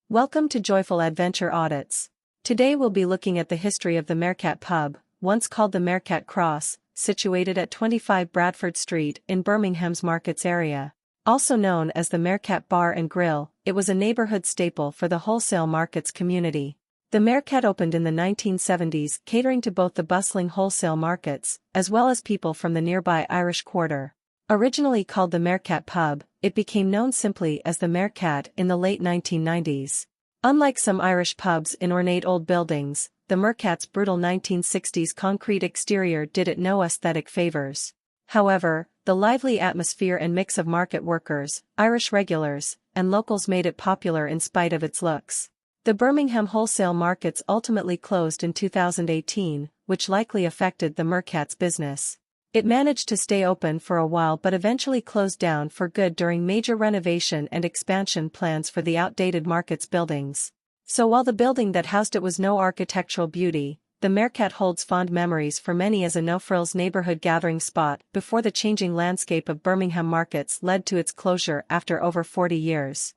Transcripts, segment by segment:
Welcome to Joyful Adventure Audits. Today we'll be looking at the history of the Mercat Pub, once called the Mercat Cross, situated at 25 Bradford Street in Birmingham's Markets area. Also known as the Mercat Bar and Grill, it was a neighborhood staple for the wholesale markets community. The Mercat opened in the 1970s, catering to both the bustling wholesale markets, as well as people from the nearby Irish Quarter. Originally called the Mercat Pub, it became known simply as the Mercat in the late 1990s. Unlike some Irish pubs in ornate old buildings, the Mercat's brutal 1960s concrete exterior did it no aesthetic favors. However, the lively atmosphere and mix of market workers, Irish regulars, and locals made it popular in spite of its looks. The Birmingham wholesale markets ultimately closed in 2018, which likely affected the Mercat's business. It managed to stay open for a while but eventually closed down for good during major renovation and expansion plans for the outdated markets buildings. So while the building that housed it was no architectural beauty, the Mercat holds fond memories for many as a no-frills neighborhood gathering spot before the changing landscape of Birmingham markets led to its closure after over 40 years.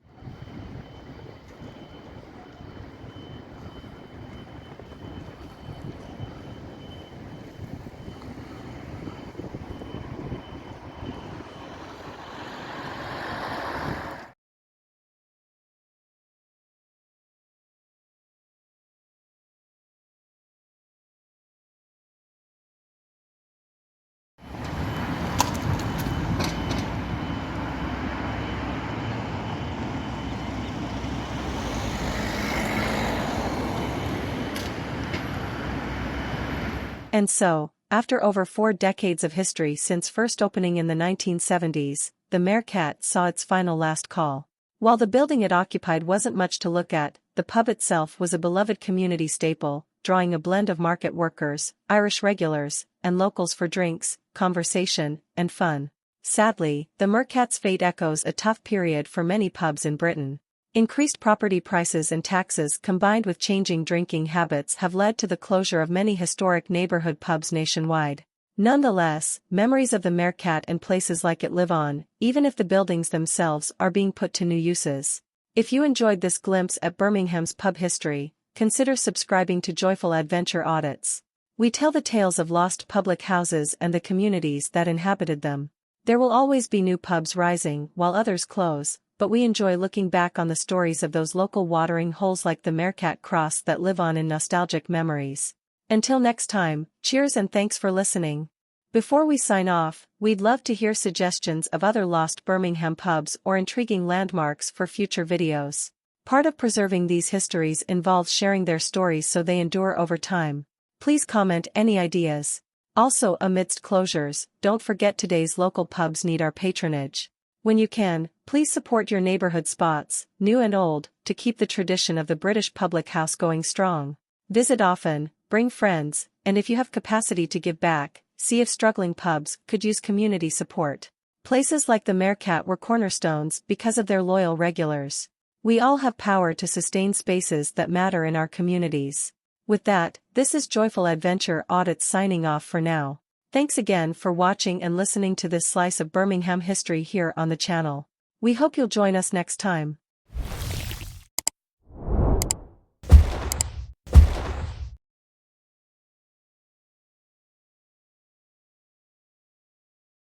And so, after over 4 decades of history since first opening in the 1970s, the Mercat saw its final last call. While the building it occupied wasn't much to look at, the pub itself was a beloved community staple, drawing a blend of market workers, Irish regulars, and locals for drinks, conversation, and fun. Sadly, the Mercat's fate echoes a tough period for many pubs in Britain. Increased property prices and taxes combined with changing drinking habits have led to the closure of many historic neighborhood pubs nationwide. Nonetheless, memories of the Mercat and places like it live on, even if the buildings themselves are being put to new uses. If you enjoyed this glimpse at Birmingham's pub history, consider subscribing to Joyful Adventure Audits. We tell the tales of lost public houses and the communities that inhabited them. There will always be new pubs rising while others close, but we enjoy looking back on the stories of those local watering holes like the Mercat Cross that live on in nostalgic memories. Until next time, cheers and thanks for listening. Before we sign off, we'd love to hear suggestions of other lost Birmingham pubs or intriguing landmarks for future videos. Part of preserving these histories involves sharing their stories so they endure over time. Please comment any ideas. Also, amidst closures, don't forget today's local pubs need our patronage. When you can, please support your neighborhood spots, new and old, to keep the tradition of the British public house going strong. Visit often, bring friends, and if you have capacity to give back, see if struggling pubs could use community support. Places like the Mercat were cornerstones because of their loyal regulars. We all have power to sustain spaces that matter in our communities. With that, this is Joyful Adventure Audits signing off for now. Thanks again for watching and listening to this slice of Birmingham history here on the channel. We hope you'll join us next time.